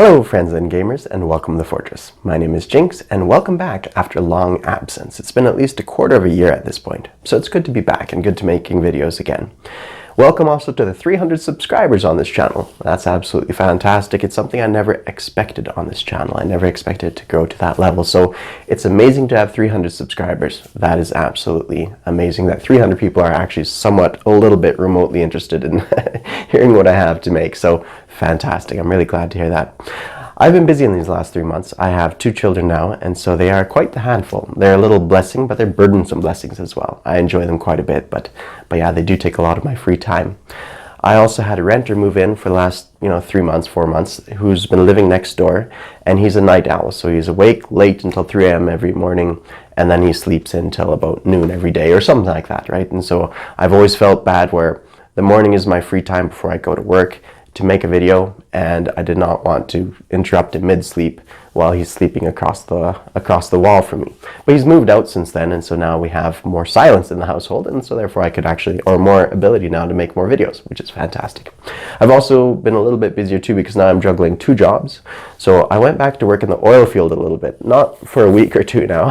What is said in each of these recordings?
Hello friends and gamers, and welcome to the Fortress. My name is Jinx, and welcome back after long absence. It's been at least a quarter of a year at this point, so it's good to be back and good to making videos again. Welcome also to the 300 subscribers on this channel. That's absolutely fantastic. It's something I never expected on this channel. I never expected it to grow to that level, so it's amazing to have 300 subscribers. That is absolutely amazing that 300 people are actually somewhat a little bit remotely interested in hearing what I have to make, so fantastic. I'm really glad to hear that. I've been busy in these last 3 months. I have 2 children now, and so they are quite the handful. They're a little blessing, but they're burdensome blessings as well. I enjoy them quite a bit, but yeah, they do take a lot of my free time. I also had a renter move in for the last 3 months, 4 months, who's been living next door, and he's a night owl, so he's awake late until 3 a.m. every morning, and then he sleeps until about noon every day or something like that, right? And so I've always felt bad where the morning is my free time before I go to work to make a video, and I did not want to interrupt him mid-sleep while he's sleeping across the wall from me. But he's moved out since then, and so now we have more silence in the household, and so therefore I could actually, or more ability now to make more videos, which is fantastic. I've also been a little bit busier too because now I'm juggling 2 jobs. So I went back to work in the oil field a little bit, not for a week or 2 now,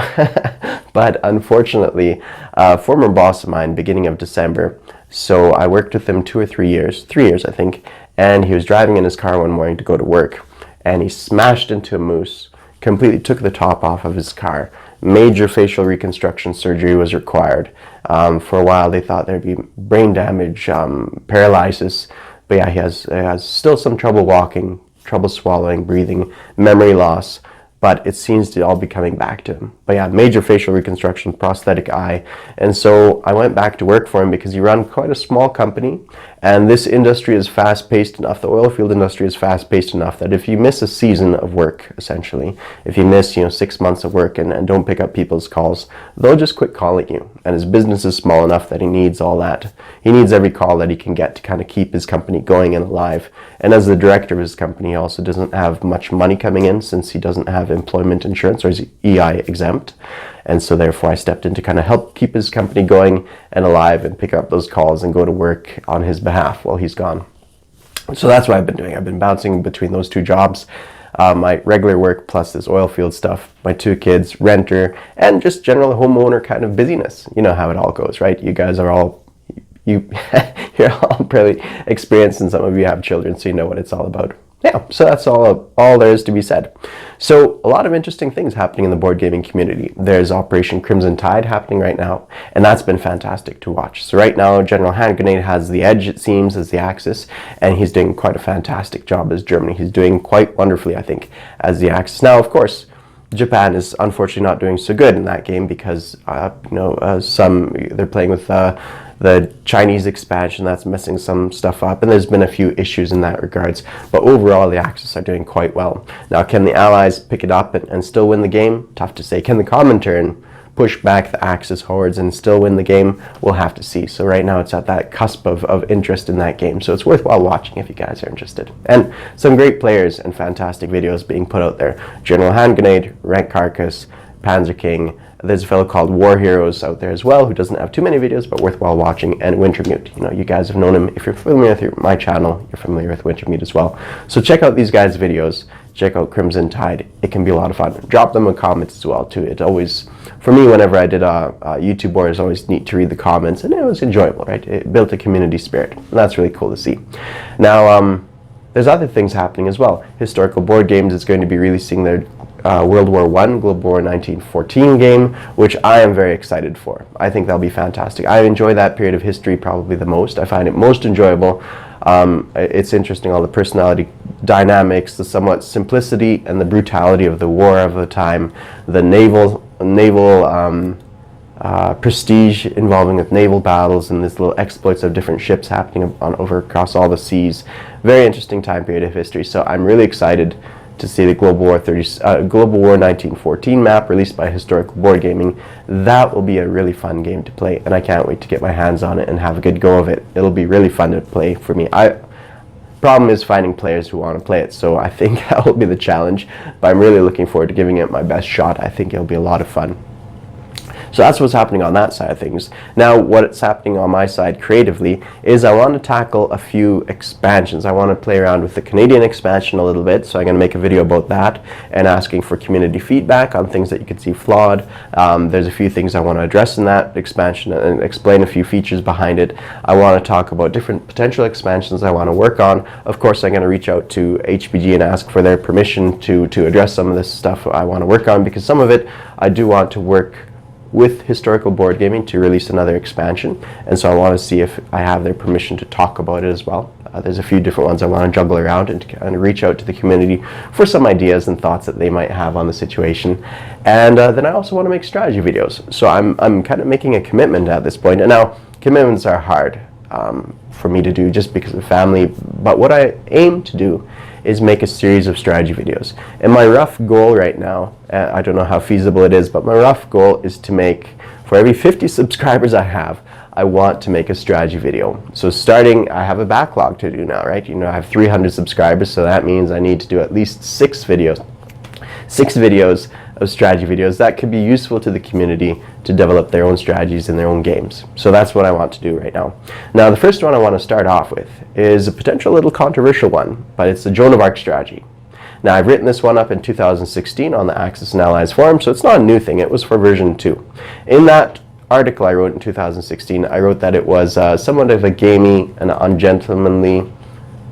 but unfortunately, a former boss of mine, beginning of December, so I worked with him 2 or 3 years, 3 years I think, and he was driving in his car one morning to go to work, and he smashed into a moose, completely took the top off of his car. Major facial reconstruction surgery was required. For a while they thought there'd be brain damage, paralysis, but yeah, he has still some trouble walking, trouble swallowing, breathing, memory loss, but it seems to all be coming back to him. But yeah, major facial reconstruction, prosthetic eye. And so I went back to work for him because he ran quite a small company, and this industry is fast-paced enough, the oil field industry is fast-paced enough that if you miss a season of work, essentially, if you miss 6 months of work and don't pick up people's calls, they'll just quit calling you. And his business is small enough that he needs all that. He needs every call that he can get to kind of keep his company going and alive. And as the director of his company, he also doesn't have much money coming in since he doesn't have employment insurance, or is EI exempt. And so therefore I stepped in to kind of help keep his company going and alive and pick up those calls and go to work on his behalf while he's gone. So that's what I've been doing. I've been bouncing between those 2 jobs, my regular work plus this oil field stuff, my 2 kids, renter, and just general homeowner kind of busyness. You know how it all goes, right? You guys are all, you're all pretty experienced, and some of you have children, so you know what it's all about. Yeah, so that's all there is to be said. So a lot of interesting things happening in the board gaming community. There's Operation Crimson Tide happening right now, and that's been fantastic to watch. So right now, General Hand Grenade has the edge, it seems, as the Axis, and he's doing quite a fantastic job as Germany. He's doing quite wonderfully, I think, as the Axis. Now, of course, Japan is unfortunately not doing so good in that game because, they're playing with the Chinese expansion that's messing some stuff up, and there's been a few issues in that regards, but overall the Axis are doing quite well. Now, can the Allies pick it up and still win the game? Tough to say. Can the Comintern push back the Axis hordes and still win the game? We'll have to see. So right now it's at that cusp of interest in that game, so it's worthwhile watching if you guys are interested. And some great players and fantastic videos being put out there. General Hand Grenade, Rank Carcass, Panzer King. There's a fellow called War Heroes out there as well who doesn't have too many videos but worthwhile watching, and Wintermute. You guys have known him. If you're familiar with my channel, you're familiar with Wintermute as well. So check out these guys' videos. Check out Crimson Tide. It can be a lot of fun. Drop them in comments as well too. It always, for me, whenever I did a YouTube board, it's always neat to read the comments, and it was enjoyable, right? It built a community spirit, and that's really cool to see. Now, there's other things happening as well. Historical Board Games is going to be releasing their World War I, Global War 1914 game, which I am very excited for. I think that'll be fantastic. I enjoy that period of history probably the most. I find it most enjoyable. It's interesting, all the personality dynamics, the somewhat simplicity and the brutality of the war of the time, the naval prestige involving with naval battles and these little exploits of different ships happening over across all the seas. Very interesting time period of history. So I'm really excited to see the Global War 1914 map released by Historical Board Gaming. That will be a really fun game to play, and I can't wait to get my hands on it and have a good go of it. It'll be really fun to play for me. Problem is finding players who want to play it, so I think that will be the challenge, but I'm really looking forward to giving it my best shot. I think it'll be a lot of fun. So that's what's happening on that side of things. Now, what's happening on my side creatively is I want to tackle a few expansions. I want to play around with the Canadian expansion a little bit, so I'm going to make a video about that and asking for community feedback on things that you could see flawed. There's a few things I want to address in that expansion and explain a few features behind it. I want to talk about different potential expansions I want to work on. Of course, I'm going to reach out to HBG and ask for their permission to address some of this stuff I want to work on, because some of it I do want to work with Historical Board Gaming to release another expansion, and so I want to see if I have their permission to talk about it as well. There's a few different ones I want to juggle around and to kind of reach out to the community for some ideas and thoughts that they might have on the situation. And then I also want to make strategy videos. So I'm kind of making a commitment at this point. And now, commitments are hard for me to do just because of family, but what I aim to do is make a series of strategy videos. And my rough goal right now, I don't know how feasible it is, but my rough goal is to make, for every 50 subscribers I have, I want to make a strategy video. So starting, I have a backlog to do now, right? You know, I have 300 subscribers, so that means I need to do at least 6 videos. 6 videos of strategy videos that could be useful to the community to develop their own strategies in their own games. So that's what I want to do right now. Now, the first one I want to start off with is a potential little controversial one, but it's the Joan of Arc Strategy. Now, I've written this one up in 2016 on the Axis and Allies forum, so it's not a new thing. It was for version 2. In that article I wrote in 2016, I wrote that it was somewhat of a gamey and ungentlemanly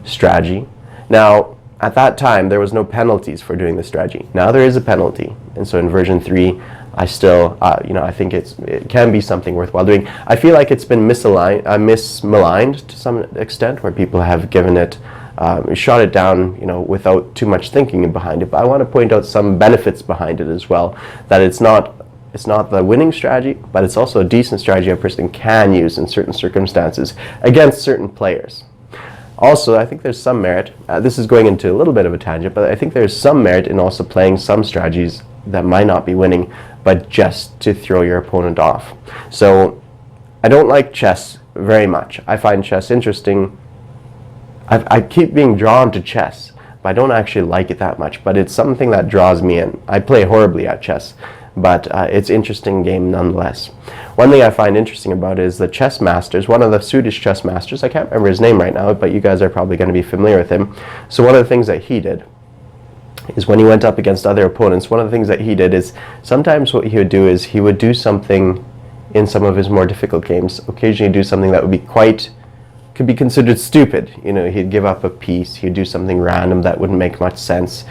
strategy. Now, at that time, there was no penalties for doing the strategy. Now there is a penalty, and so in version 3, I still, I think it can be something worthwhile doing. I feel like it's been mismaligned to some extent, where people have given it, shot it down, without too much thinking behind it. But I want to point out some benefits behind it as well. That it's not the winning strategy, but it's also a decent strategy a person can use in certain circumstances against certain players. Also, I think there's some merit, this is going into a little bit of a tangent, but I think there's some merit in also playing some strategies that might not be winning, but just to throw your opponent off. So, I don't like chess very much. I find chess interesting. I keep being drawn to chess, but I don't actually like it that much, but it's something that draws me in. I play horribly at chess, but it's an interesting game nonetheless. One thing I find interesting about it is the chess masters, one of the Swedish chess masters, I can't remember his name right now, but you guys are probably going to be familiar with him. So one of the things that he did is when he went up against other opponents, one of the things that he did is sometimes what he would do is he would do something in some of his more difficult games, occasionally do something that would be could be considered stupid. He'd give up a piece, he'd do something random that wouldn't make much sense,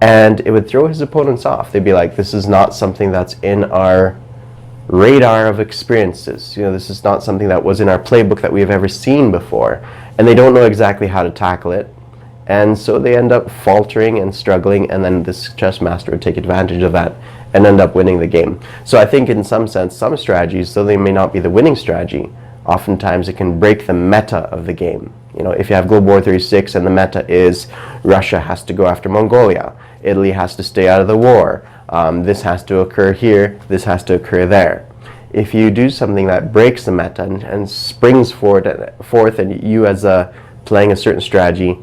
and it would throw his opponents off. They'd be like, this is not something that's in our radar of experiences. This is not something that was in our playbook that we have ever seen before, and they don't know exactly how to tackle it, and so they end up faltering and struggling, and then this chess master would take advantage of that and end up winning the game. So I think in some sense, some strategies, though they may not be the winning strategy, oftentimes it can break the meta of the game. If you have Global War 36 and the meta is Russia has to go after Mongolia, Italy has to stay out of the war, this has to occur here, this has to occur there. If you do something that breaks the meta and springs forth, and you as playing a certain strategy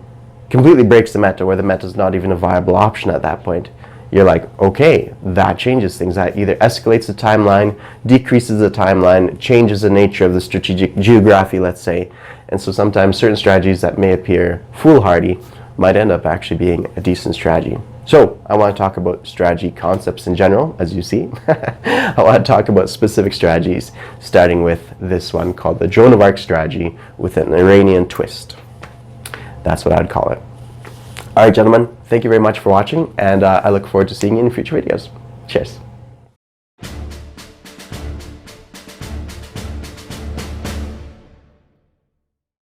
completely breaks the meta, where the meta is not even a viable option at that point, you're like, okay, that changes things. That either escalates the timeline, decreases the timeline, changes the nature of the strategic geography, let's say. And so sometimes certain strategies that may appear foolhardy might end up actually being a decent strategy. So I want to talk about strategy concepts in general, as you see. I want to talk about specific strategies, starting with this one called the Joan of Arc Strategy with an Iranian twist. That's what I'd call it. All right, gentlemen, thank you very much for watching, and I look forward to seeing you in future videos. Cheers.